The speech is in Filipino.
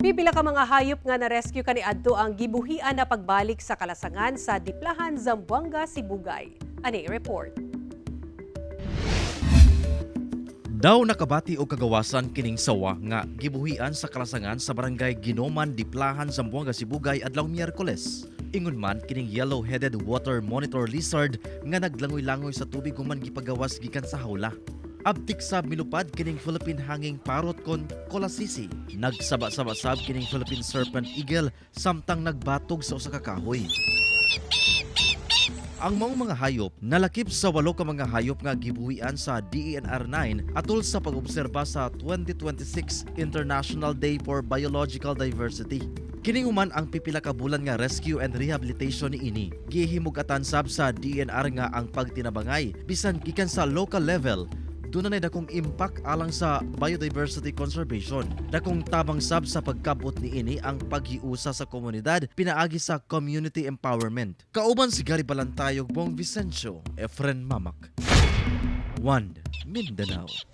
Pipila ka mga hayop nga na-rescue kaniadto ang gibuhian na pagbalik sa kalasangan sa Diplahan, Zamboanga, Sibugay. Ani report. Daw nakabati o kagawasan kining sawa nga gibuhian sa kalasangan sa barangay Ginoman, Diplahan, Zamboanga, Sibugay adlaw Miyerkules. Ingon man kining yellow-headed water monitor lizard nga naglangoy-langoy sa tubig human gipagawas gikan sa hawla. Abtik sab milupad kining Philippine hanging parrot kon kolasisi. Nagsaba-saba-sab kining Philippine serpent eagle samtang nagbatog sa usa ka kahoy. Ang mga hayop nalakip sa 8 ka mga hayop nga gibuhian sa DENR 9 atol sa pag-obserba sa 2026 International Day for Biological Diversity. Kining human ang pipila ka bulan nga rescue and rehabilitation niini. Gihimug-atan sab sa DENR nga ang pagtinabangay bisan gikan sa local level. Doon na dakong impact alang sa biodiversity conservation. Dakong tabang sab sa pagkabot niini ang paghiusa sa komunidad pinaagi sa community empowerment. Kauban si Gary Balantayog, Bong Vicencio, Efren Mamak. Wand, Mindanao.